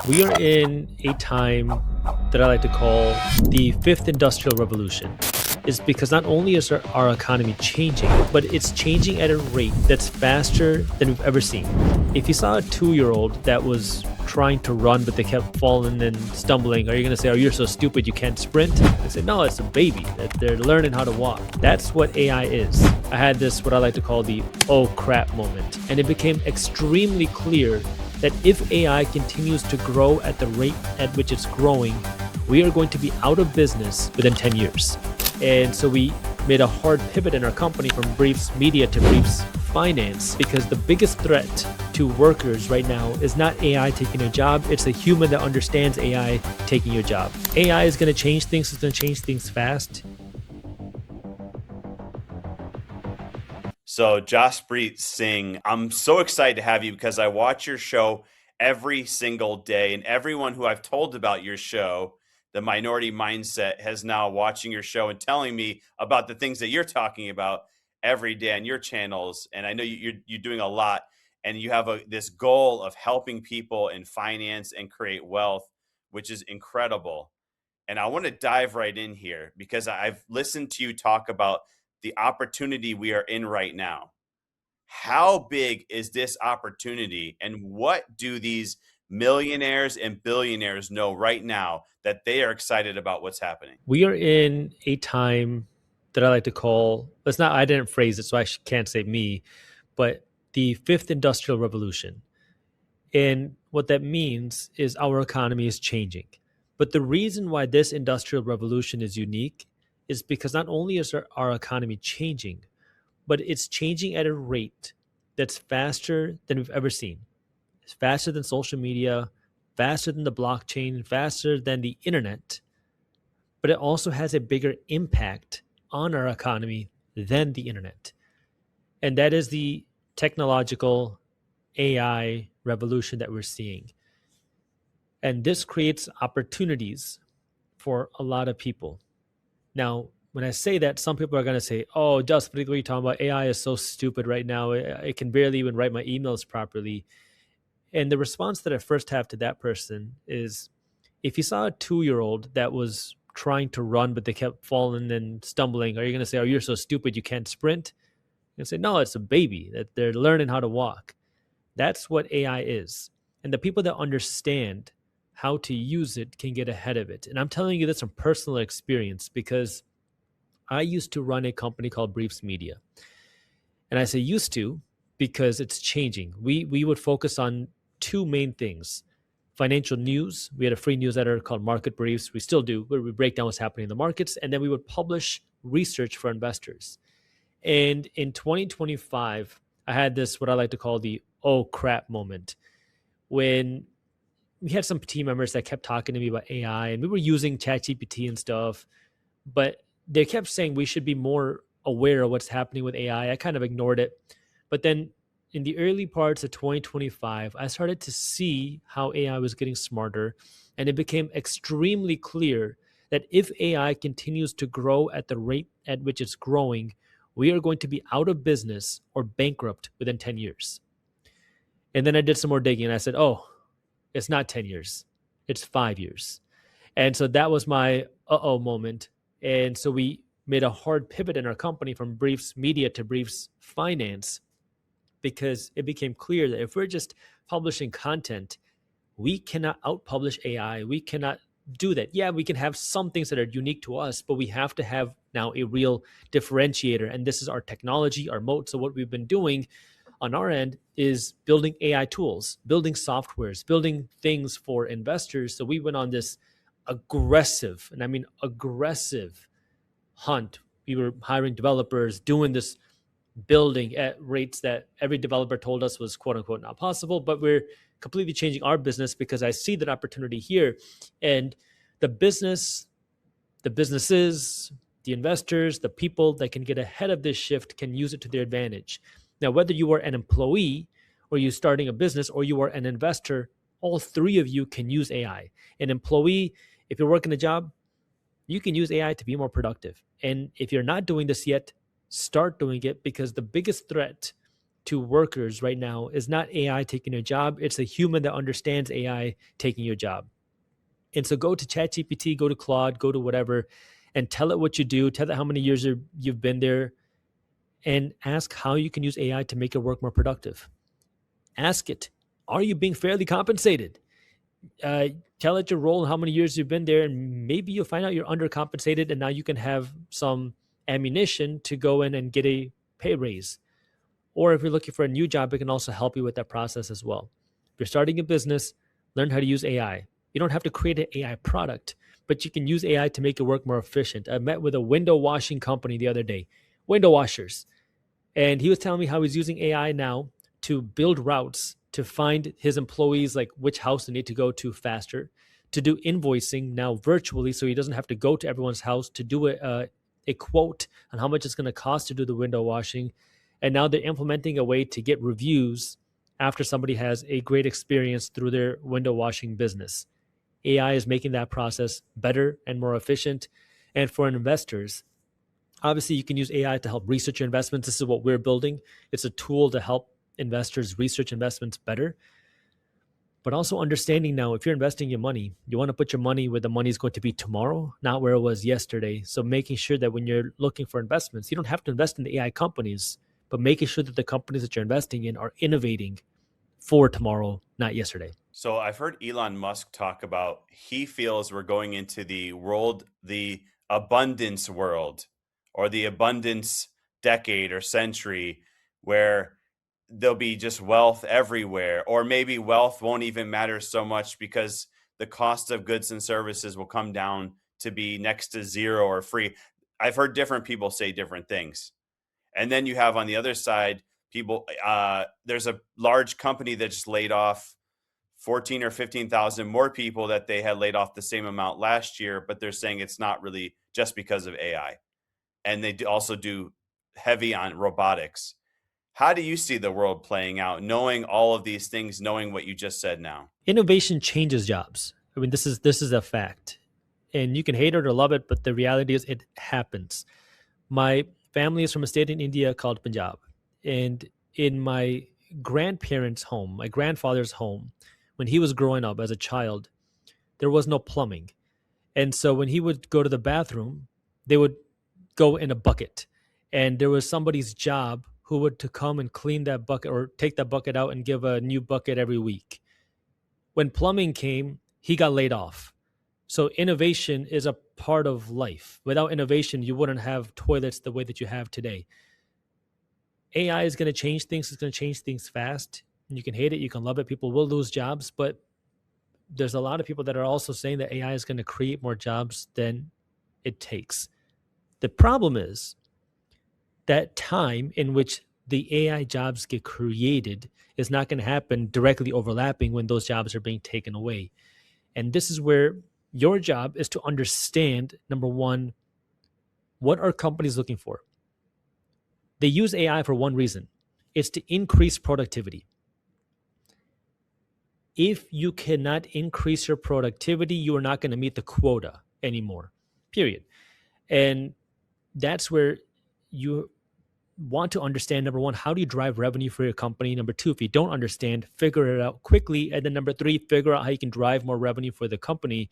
We are in a time that I like to call the fifth industrial revolution. Is because not only is our economy changing, but it's changing at a rate that's faster than we've ever seen. If you saw a 2 year old that was trying to run, but they kept falling and stumbling, are you going to say, oh, you're so stupid you can't sprint? I say, no, it's a baby that they're learning how to walk. That's what AI is. I had this, what I like to call the oh crap moment. And it became extremely clear that if AI continues to grow at the rate at which it's growing, we are going to be out of business within 10 years. And so we made a hard pivot in our company from Briefs Media to Briefs Finance because the biggest threat to workers right now is not AI taking a job, it's a human that understands AI taking your job. AI is going to change things, it's going to change things fast. So, Jaspreet Singh, I'm so excited to have you because I watch your show every single day. And everyone who I've told about your show, The Minority Mindset, has now watching your show and telling me about the things that you're talking about every day on your channels. And I know you're doing a lot and you have this goal of helping people in finance and create wealth, which is incredible. And I want to dive right in here because I've listened to you talk about the opportunity we are in right now. How big is this opportunity, and what do these millionaires and billionaires know right now that they are excited about what's happening? We are in a time that I like to call, it's not, I didn't phrase it, so I can't say me, but the fifth industrial revolution. And what that means is our economy is changing. But the reason why this industrial revolution is unique is because not only is our economy changing, but it's changing at a rate that's faster than we've ever seen. It's faster than social media, faster than the blockchain, faster than the internet, but it also has a bigger impact on our economy than the internet. And that is the technological AI revolution that we're seeing. And this creates opportunities for a lot of people. Now, when I say that, some people are going to say, oh, just what are you talking about? AI is so stupid right now. It can barely even write my emails properly. And the response that I first have to that person is if you saw a 2 year old that was trying to run, but they kept falling and stumbling, are you going to say, oh, you're so stupid you can't sprint? You're going to say, no, it's a baby that they're learning how to walk. That's what AI is. And the people that understand how to use it can get ahead of it. And I'm telling you this from personal experience because I used to run a company called Briefs Media. And I say used to because it's changing. We would focus on two main things. Financial news. We had a free newsletter called Market Briefs. We still do, where we break down what's happening in the markets. And then we would publish research for investors. And in 2025, I had this, what I like to call the oh crap moment, when we had some team members that kept talking to me about AI and we were using ChatGPT and stuff, but they kept saying we should be more aware of what's happening with AI. I kind of ignored it. But then in the early parts of 2025, I started to see how AI was getting smarter, and it became extremely clear that if AI continues to grow at the rate at which it's growing, we are going to be out of business or bankrupt within 10 years. And then I did some more digging and I said, oh, it's not 10 years, it's 5 years. And so that was my uh-oh moment. And so we made a hard pivot in our company from Briefs Media to Briefs Finance because it became clear that if we're just publishing content, we cannot outpublish AI. We cannot do that. Yeah, we can have some things that are unique to us, but we have to have now a real differentiator. And this is our technology, our moat. So what we've been doing on our end is building AI tools, building softwares, building things for investors. So we went on this aggressive, and I mean aggressive hunt. We were hiring developers, doing this building at rates that every developer told us was quote unquote not possible, but we're completely changing our business because I see that opportunity here. And the businesses, the investors, the people that can get ahead of this shift can use it to their advantage. Now, whether you are an employee or you're starting a business or you are an investor, all three of you can use AI. An employee, if you're working a job, you can use AI to be more productive. And if you're not doing this yet, start doing it because the biggest threat to workers right now is not AI taking your job, it's a human that understands AI taking your job. And so go to ChatGPT, go to Claude, go to whatever, and tell it what you do, tell it how many years you've been there, and ask how you can use AI to make your work more productive. Ask it, are you being fairly compensated? uh, Tell it your role and how many years you've been there, and maybe you'll find out you're undercompensated, and now you can have some ammunition to go in and get a pay raise. Or if you're looking for a new job, it can also help you with that process as well. If you're starting a business, learn how to use AI. You don't have to create an AI product, but you can use AI to make it work more efficient. I met with a window washing company the other day, window washers. And he was telling me how he's using AI now to build routes to find his employees, like which house they need to go to faster, to do invoicing now virtually, so he doesn't have to go to everyone's house to do a quote on how much it's going to cost to do the window washing. And now they're implementing a way to get reviews after somebody has a great experience through their window washing business. AI is making that process better and more efficient. And for investors, obviously, you can use AI to help research your investments. This is what we're building. It's a tool to help investors research investments better. But also understanding now, if you're investing your money, you want to put your money where the money is going to be tomorrow, not where it was yesterday. So making sure that when you're looking for investments, you don't have to invest in the AI companies, but making sure that the companies that you're investing in are innovating for tomorrow, not yesterday. So I've heard Elon Musk talk about he feels we're going into the abundance world, or the abundance decade or century, where there'll be just wealth everywhere, or maybe wealth won't even matter so much because the cost of goods and services will come down to be next to zero or free. I've heard different people say different things. And then you have on the other side people, there's a large company that just laid off 14 or 15,000 more people that they had laid off the same amount last year, but they're saying it's not really just because of AI. And they also do heavy on robotics. How do you see the world playing out, knowing all of these things, knowing what you just said now? Innovation changes jobs. I mean, this is a fact. And you can hate it or love it, but the reality is it happens. My family is from a state in India called Punjab. And in my grandparents' home, my grandfather's home, when he was growing up as a child, there was no plumbing. And so when he would go to the bathroom, they would go in a bucket. And there was somebody's job who would to come and clean that bucket or take that bucket out and give a new bucket every week. When plumbing came, he got laid off. So innovation is a part of life. Without innovation, you wouldn't have toilets the way that you have today. AI is going to change things. It's going to change things fast. You can hate it, you can love it. People will lose jobs, but there's a lot of people that are also saying that AI is going to create more jobs than it takes. The problem is that time in which the AI jobs get created is not going to happen directly overlapping when those jobs are being taken away. And this is where your job is to understand, number one, what are companies looking for? They use AI for one reason. It's to increase productivity. If you cannot increase your productivity, you are not going to meet the quota anymore, period. And that's where you want to understand, number one, how do you drive revenue for your company? Number two, if you don't understand, figure it out quickly. And then number three, figure out how you can drive more revenue for the company.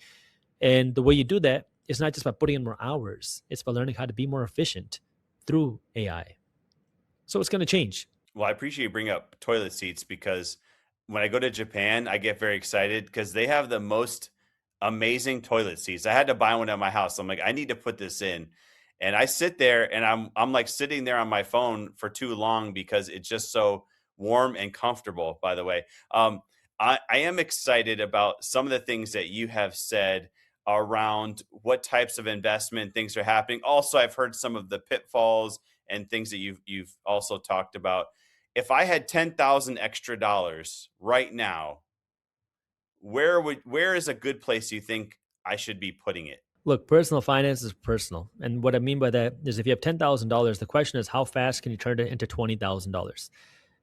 And the way you do that is not just by putting in more hours, it's by learning how to be more efficient through AI. So it's going to change. Well, I appreciate you bring up toilet seats, because when I go to Japan, I get very excited because they have the most amazing toilet seats. I had to buy one at my house. I'm like, I need to put this in. And I sit there and I'm like sitting there on my phone for too long because it's just so warm and comfortable, by the way. I am excited about some of the things that you have said around what types of investment things are happening. Also, I've heard some of the pitfalls and things that you've also talked about. If I had 10,000 extra dollars right now, where is a good place you think I should be putting it? Look, personal finance is personal. And what I mean by that is if you have $10,000, the question is how fast can you turn it into $20,000?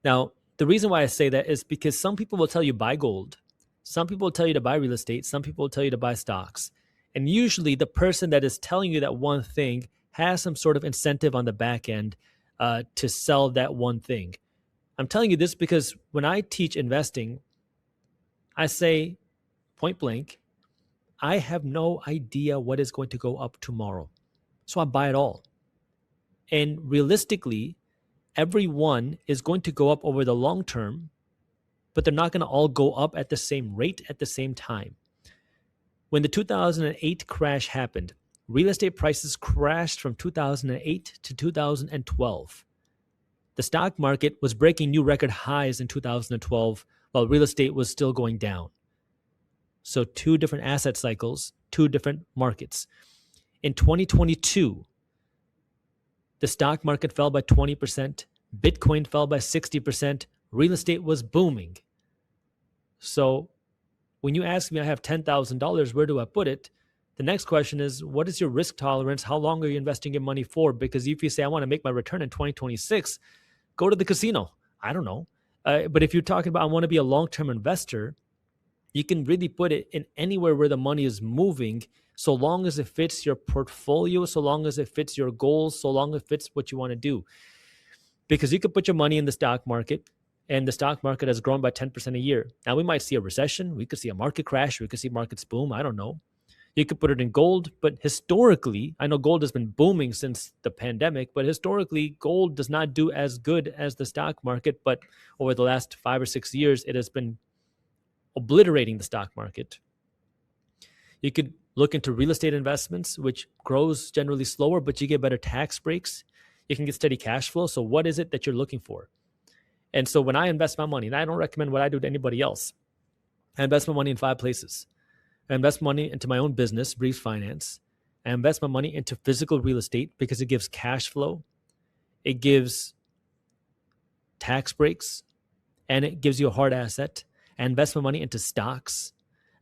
Now, the reason why I say that is because some people will tell you buy gold. Some people will tell you to buy real estate. Some people will tell you to buy stocks. And usually the person that is telling you that one thing has some sort of incentive on the back end to sell that one thing. I'm telling you this because when I teach investing, I say point blank, I have no idea what is going to go up tomorrow. So I buy it all. And realistically, every one is going to go up over the long term, but they're not going to all go up at the same rate at the same time. When the 2008 crash happened, real estate prices crashed from 2008 to 2012. The stock market was breaking new record highs in 2012 while real estate was still going down. So, two different asset cycles, two different markets. In 2022, the stock market fell by 20%, Bitcoin fell by 60%, real estate was booming. So, when you ask me, I have $10,000, where do I put it? The next question is, what is your risk tolerance? How long are you investing your money for? Because if you say, I want to make my return in 2026, go to the casino. I don't know. But if you're talking about, I want to be a long term investor, you can really put it in anywhere where the money is moving, so long as it fits your portfolio, so long as it fits your goals, so long as it fits what you want to do. Because you could put your money in the stock market, and the stock market has grown by 10% a year. Now, we might see a recession, we could see a market crash, we could see markets boom, I don't know. You could put it in gold, but historically, I know gold has been booming since the pandemic, but historically, gold does not do as good as the stock market. But over the last 5 or 6 years, it has been obliterating the stock market. You could look into real estate investments, which grows generally slower, but you get better tax breaks. You can get steady cash flow. So, what is it that you're looking for? And so, when I invest my money, and I don't recommend what I do to anybody else, I invest my money in 5 places. I invest money into my own business, Brief Finance. I invest my money into physical real estate because it gives cash flow, it gives tax breaks, and it gives you a hard asset. I invest my money into stocks.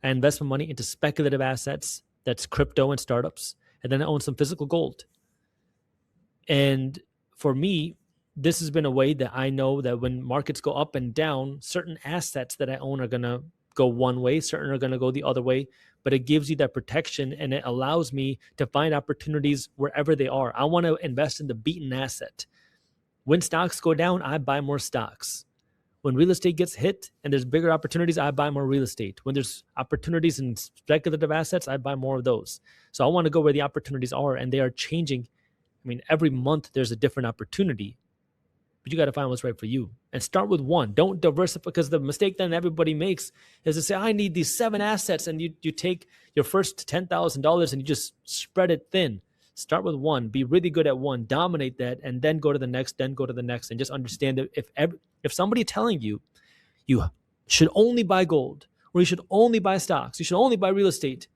I invest my money into speculative assets, that's crypto and startups. And then I own some physical gold. And for me, this has been a way that I know that when markets go up and down, certain assets that I own are going to go one way, certain are going to go the other way, but it gives you that protection and it allows me to find opportunities wherever they are. I want to invest in the beaten asset. When stocks go down, I buy more stocks. When real estate gets hit and there's bigger opportunities, I buy more real estate. When there's opportunities in speculative assets, I buy more of those. So I want to go where the opportunities are, and they are changing. I mean, every month there's a different opportunity, but you got to find what's right for you and start with one. Don't diversify, because the mistake then everybody makes is to say, I need these 7 assets. And you take your first $10,000 and you just spread it thin. Start with one, be really good at one, dominate that, and then go to the next, then go to the next, and just understand that if somebody telling you should only buy gold, or you should only buy stocks, you should only buy real estate,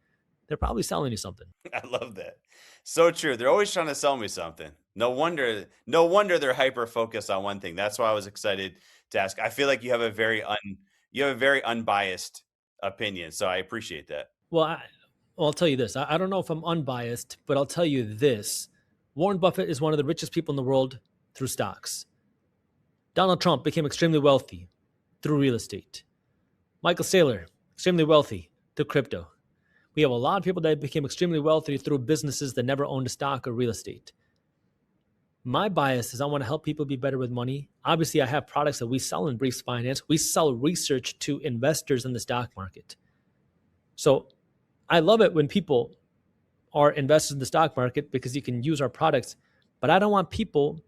they're probably selling you something. I love that. So true. They're always trying to sell me something. No wonder they're hyper focused on one thing. That's why I was excited to ask. I feel like you have a very unbiased opinion. So I appreciate that. Well, I'll tell you this. I don't know if I'm unbiased, but I'll tell you this. Warren Buffett is one of the richest people in the world through stocks. Donald Trump became extremely wealthy through real estate. Michael Saylor, extremely wealthy through crypto. We have a lot of people that became extremely wealthy through businesses that never owned a stock or real estate. My bias is I want to help people be better with money. Obviously, I have products that we sell in Briefs Finance. We sell research to investors in the stock market. So I love it when people are investors in the stock market because you can use our products, but I don't want people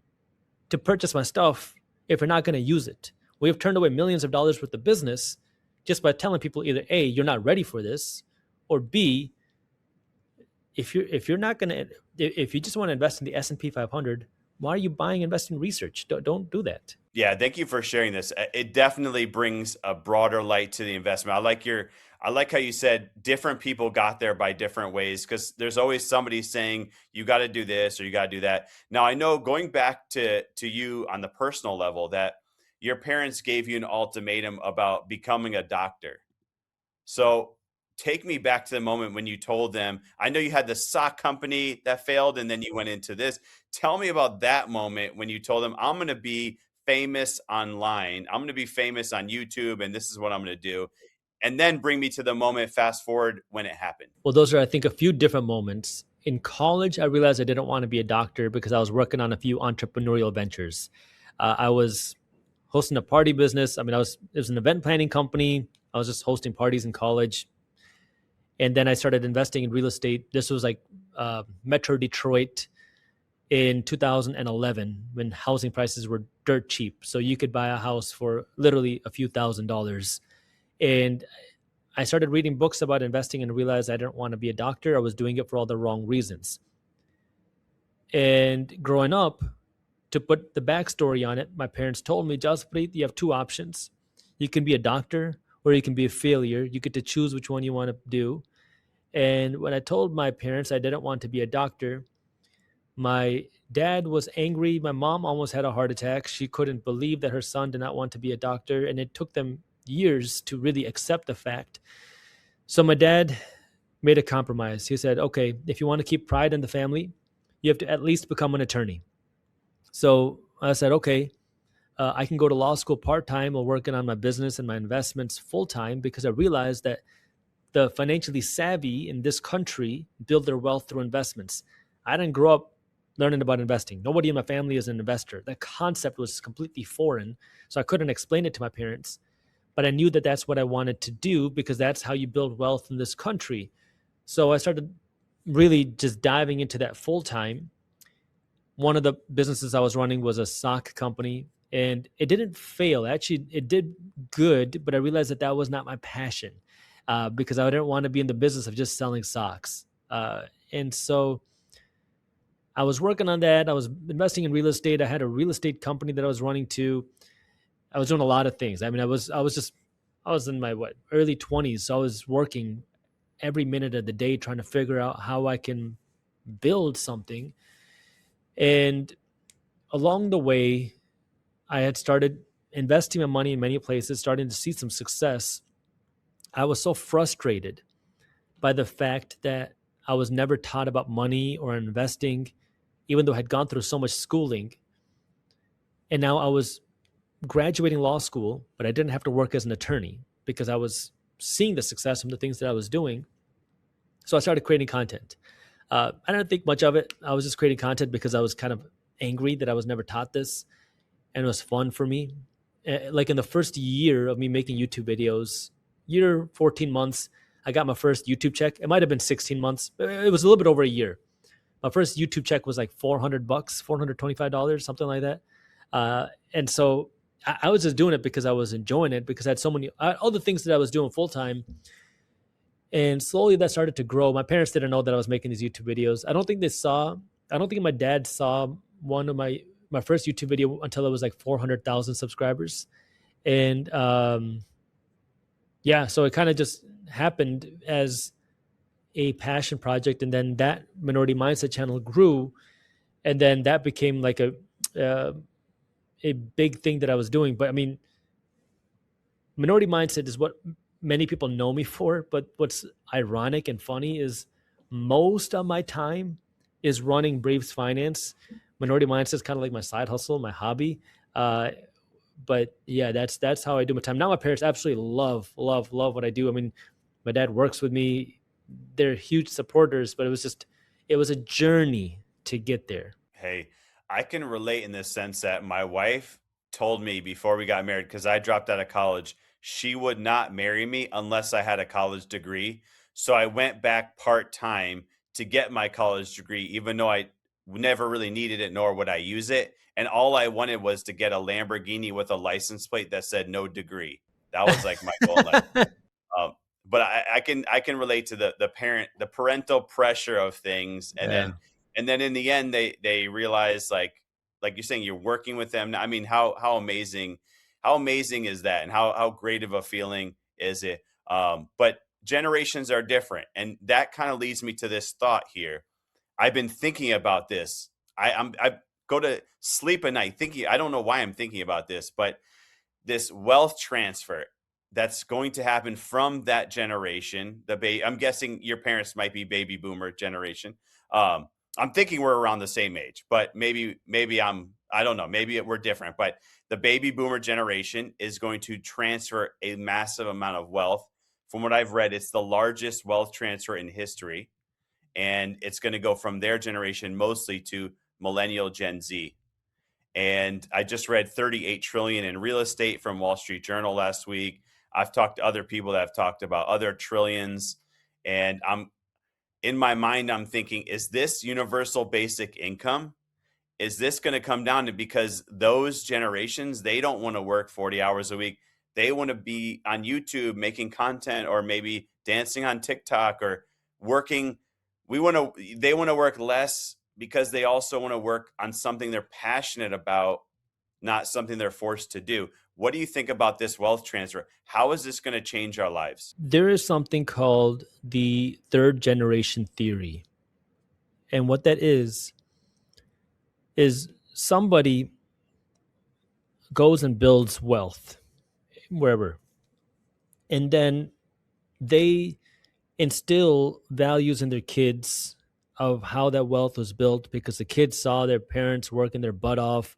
to purchase my stuff if you're not going to use it. We have turned away millions of dollars worth of business just by telling people either A, you're not ready for this, or B, if you're not going to, if you just want to invest in the S&P 500, why are you buying investing research? Don't do that. Yeah, thank you for sharing this. It definitely brings a broader light to the investment. I like how you said different people got there by different ways, because there's always somebody saying you got to do this or you got to do that. Now, I know, going back to you on the personal level, that your parents gave you an ultimatum about becoming a doctor. So take me back to the moment when you told them. I know you had the sock company that failed and then you went into this. Tell me about that moment when you told them, I'm going to be famous online. I'm going to be famous on YouTube, and this is what I'm going to do. And then bring me to the moment, fast forward, when it happened. Well, those are, I think, a few different moments. In college, I realized I didn't want to be a doctor because I was working on a few entrepreneurial ventures. I was hosting a party business. I mean, it was an event planning company. I was just hosting parties in college, and then I started investing in real estate. This was like Metro Detroit in 2011 when housing prices were dirt cheap, so you could buy a house for literally a few $1,000s. And I started reading books about investing and realized I didn't want to be a doctor. I was doing it for all the wrong reasons. And growing up, to put the backstory on it, my parents told me, Jaspreet, you have two options. You can be a doctor or you can be a failure. You get to choose which one you want to do. And when I told my parents I didn't want to be a doctor, my dad was angry. My mom almost had a heart attack. She couldn't believe that her son did not want to be a doctor. And it took them years to really accept the fact. So my dad made a compromise. He said, okay, if you want to keep pride in the family, you have to at least become an attorney. So I said, okay, I can go to law school part time while working on my business and my investments full time, because I realized that the financially savvy in this country build their wealth through investments. I didn't grow up learning about investing. Nobody in my family is an investor. That concept was completely foreign. So I couldn't explain it to my parents. But I knew that that's what I wanted to do because that's how you build wealth in this country. So I started really just diving into that full time. One of the businesses I was running was a sock company, and it didn't fail. Actually, it did good, but I realized that that was not my passion, because I didn't want to be in the business of just selling socks. And so I was working on that. I was investing in real estate. I had a real estate company that I was running too. I was doing a lot of things. I mean, I was in my early 20s, so I was working every minute of the day trying to figure out how I can build something. And along the way, I had started investing my money in many places, starting to see some success. I was so frustrated by the fact that I was never taught about money or investing, even though I had gone through so much schooling. And now I was graduating law school, but I didn't have to work as an attorney because I was seeing the success from the things that I was doing. So I started creating content. I didn't think much of it. I was just creating content because I was kind of angry that I was never taught this, and it was fun for me. Like in the first year of me making YouTube videos, year 14 months, I got my first YouTube check. It might have been 16 months. It was a little bit over a year. My first YouTube check was like $400, $425, something like that. And so I was just doing it because I was enjoying it, because I had so many other things that I was doing full time. And slowly that started to grow. My parents didn't know that I was making these YouTube videos. I don't think my dad saw one of my first YouTube video until it was like 400,000 subscribers. And yeah, so it kind of just happened as a passion project. And then that Minority Mindset channel grew. And then that became like uh, a big thing that I was doing. But I mean, Minority Mindset is what many people know me for. But what's ironic and funny is most of my time is running Braves Finance. Minority Mindset is kind of like my side hustle, my hobby. Uh, but yeah, that's how I do my time. Now my parents absolutely love what I do. I mean, my dad works with me. They're huge supporters, but it was a journey to get there. Hey, I can relate in this sense that my wife told me before we got married, because I dropped out of college, she would not marry me unless I had a college degree. So I went back part time to get my college degree, even though I never really needed it, nor would I use it. And all I wanted was to get a Lamborghini with a license plate that said no degree. That was like my goal in life. Um, but I can relate to the parental pressure of things, Yeah. and then in the end they realize, like you're saying, you're working with them. I mean, how amazing is that, and how great of a feeling is it? But generations are different, and that kind of leads me to this thought here. I've been thinking about this. I go to sleep at night thinking. I don't know why I'm thinking about this, but this wealth transfer that's going to happen from that generation. I'm guessing your parents might be baby boomer generation. I'm thinking we're around the same age, but maybe I don't know. Maybe we're different. But the baby boomer generation is going to transfer a massive amount of wealth. From what I've read, it's the largest wealth transfer in history, and it's going to go from their generation mostly to millennial Gen Z. And I just read 38 trillion in real estate from Wall Street Journal last week. I've talked to other people that have talked about other trillions, and I'm in my mind I'm thinking, is this universal basic income? Is this going to come down to, because those generations, they don't want to work 40 hours a week. They want to be on YouTube making content, or maybe dancing on TikTok, or working. They want to work less because they also want to work on something they're passionate about, not something they're forced to do. What do you think about this wealth transfer? How is this going to change our lives? There is something called the third generation theory. And what that is somebody goes and builds wealth wherever. And then they instill values in their kids of how that wealth was built, because the kids saw their parents working their butt off.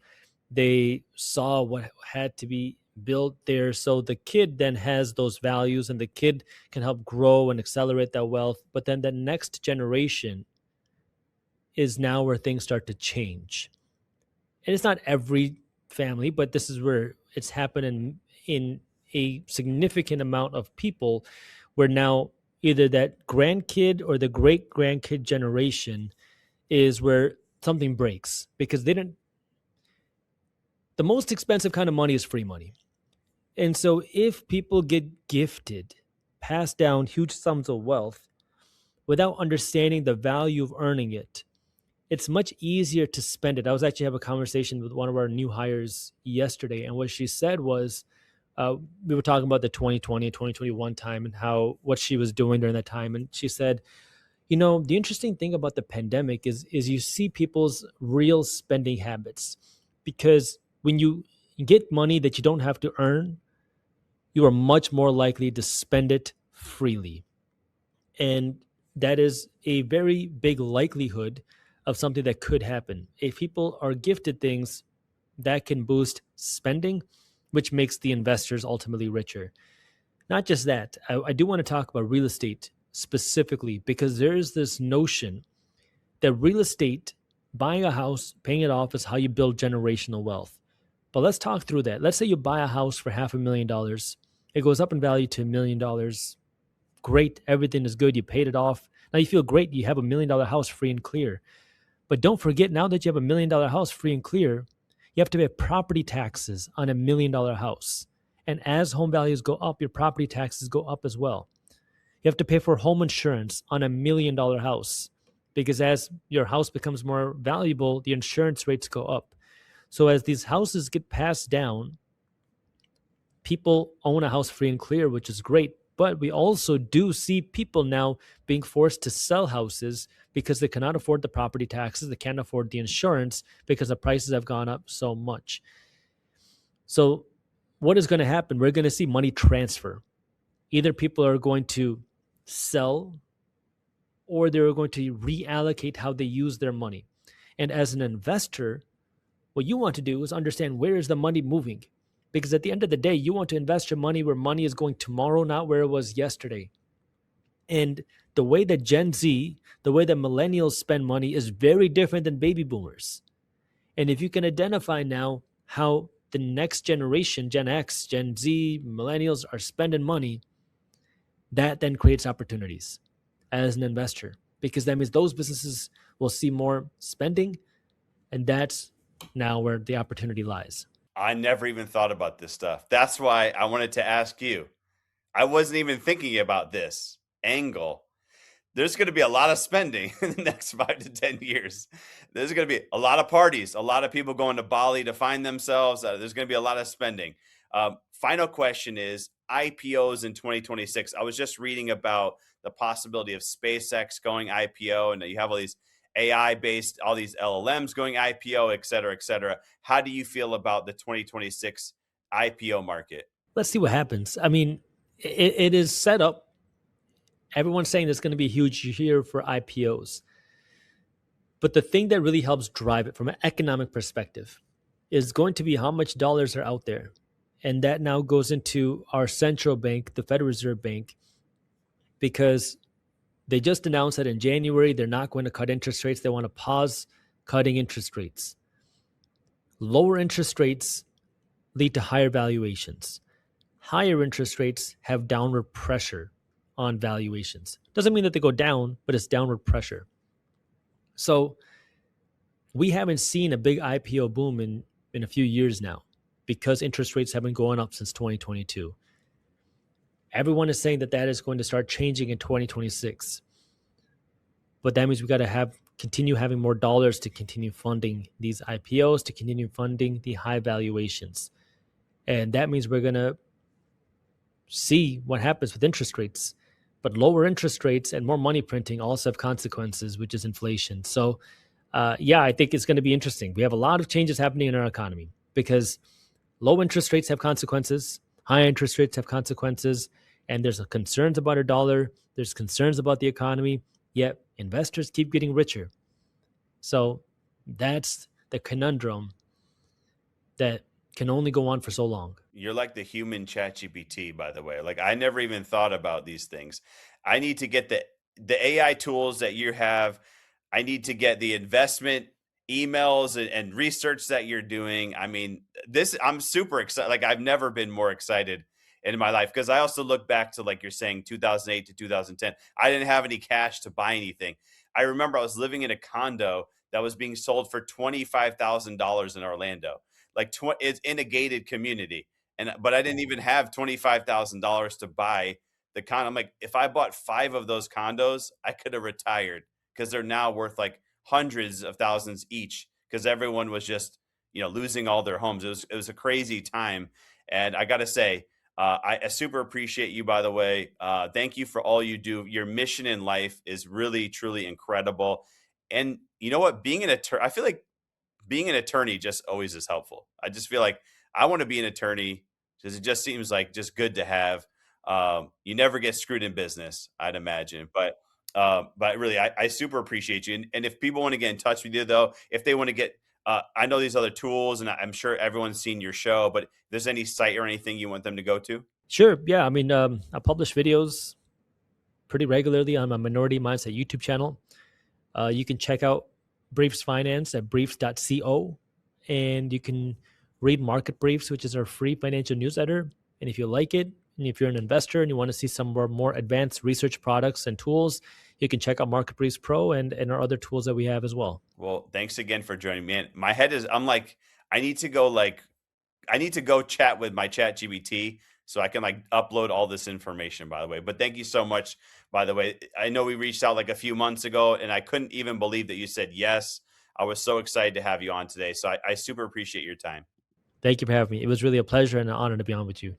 They saw what had to be built there. So the kid then has those values, and the kid can help grow and accelerate that wealth. But then the next generation is now where things start to change. And it's not every family, but this is where it's happening in a significant amount of people, where now either that grandkid or the great grandkid generation is where something breaks, because they didn't. The most expensive kind of money is free money. And so if people get gifted, passed down huge sums of wealth without understanding the value of earning it, it's much easier to spend it. I was actually having a conversation with one of our new hires yesterday, and what she said was, we were talking about the 2020 and 2021 time and how what she was doing during that time. And she said, the interesting thing about the pandemic is you see people's real spending habits, because when you get money that you don't have to earn, you are much more likely to spend it freely. And that is a very big likelihood of something that could happen. If people are gifted things, that can boost spending, which makes the investors ultimately richer. Not just that, I do want to talk about real estate specifically, because there's this notion that real estate, buying a house, paying it off, is how you build generational wealth. But let's talk through that. Let's say you buy a house for $500,000. It goes up in value to $1 million. Great, everything is good. You paid it off. Now you feel great. You have $1 million house free and clear. But don't forget, now that you have $1 million house free and clear, you have to pay property taxes on $1 million house. And as home values go up, your property taxes go up as well. You have to pay for home insurance on $1 million house, because as your house becomes more valuable, the insurance rates go up. So as these houses get passed down, people own a house free and clear, which is great. But we also do see people now being forced to sell houses because they cannot afford the property taxes, they can't afford the insurance because the prices have gone up so much. So what is going to happen? We're going to see money transfer. Either people are going to sell, or they're going to reallocate how they use their money. And as an investor, what you want to do is understand, where is the money moving? Because at the end of the day, you want to invest your money where money is going tomorrow, not where it was yesterday. And the way that Gen Z, the way that millennials spend money is very different than baby boomers. And if you can identify now how the next generation, Gen X, Gen Z, millennials are spending money, that then creates opportunities as an investor, because that means those businesses will see more spending, and that's now where the opportunity lies. I never even thought about this stuff. That's why I wanted to ask you. I wasn't even thinking about this angle. There's going to be a lot of spending in the next 5 to 10 years. There's going to be a lot of parties, a lot of people going to Bali to find themselves. There's going to be a lot of spending. Final question is IPOs in 2026. I was just reading about the possibility of SpaceX going IPO, and you have all these AI based, all these LLMs going IPO, et cetera, et cetera. How do you feel about the 2026 IPO market? Let's see what happens. I mean, it is set up. Everyone's saying there's going to be a huge year for IPOs. But the thing that really helps drive it from an economic perspective is going to be how much dollars are out there. And that now goes into our central bank, the Federal Reserve Bank, because they just announced that in January, they're not going to cut interest rates. They want to pause cutting interest rates. Lower interest rates lead to higher valuations. Higher interest rates have downward pressure on valuations. Doesn't mean that they go down, but it's downward pressure. So we haven't seen a big IPO boom in a few years now because interest rates have been going up since 2022. Everyone is saying that that is going to start changing in 2026. But that means we got to continue having more dollars to continue funding these IPOs, to continue funding the high valuations. And that means we're going to see what happens with interest rates. But lower interest rates and more money printing also have consequences, which is inflation. So, yeah, I think it's going to be interesting. We have a lot of changes happening in our economy because low interest rates have consequences, high interest rates have consequences, and there's concerns about our dollar. There's concerns about the economy, yet investors keep getting richer. So that's the conundrum that can only go on for so long. You're like the human ChatGPT, by the way. Like I never even thought about these things. I need to get the AI tools that you have. I need to get the investment emails and research that you're doing. I mean, this I'm super excited. Like I've never been more excited in my life because I also look back to like you're saying 2008 to 2010. I didn't have any cash to buy anything. I remember I was living in a condo that was being sold for $25,000 in Orlando. Like it's in a gated community but I didn't even have $25,000 to buy the condo. I'm like, if I bought 5 of those condos, I could have retired because they're now worth like hundreds of thousands each because everyone was just, losing all their homes. It was a crazy time. And I got to say, I super appreciate you, by the way. Thank you for all you do. Your mission in life is really, truly incredible. And you know what? Being an attorney, I feel like being an attorney just always is helpful. I just feel like I want to be an attorney because it just seems like just good to have. You never get screwed in business, I'd imagine. But really, I super appreciate you. And if people want to get in touch with you, though, if they want to get, I know these other tools, and I'm sure everyone's seen your show. But if there's any site or anything you want them to go to? Sure. Yeah. I mean, I publish videos pretty regularly on my Minority Mindset YouTube channel. You can check out Briefs Finance at briefs.co, and you can read Market Briefs, which is our free financial newsletter. And if you like it, and if you're an investor and you want to see some more advanced research products and tools, you can check out Market Briefs Pro and our other tools that we have as well. Well, thanks again for joining me. And my head is, I'm like, I need to go chat with my chat GBT so I can like upload all this information, by the way. But thank you so much, by the way. I know we reached out like a few months ago and I couldn't even believe that you said yes. I was so excited to have you on today. So I super appreciate your time. Thank you for having me. It was really a pleasure and an honor to be on with you.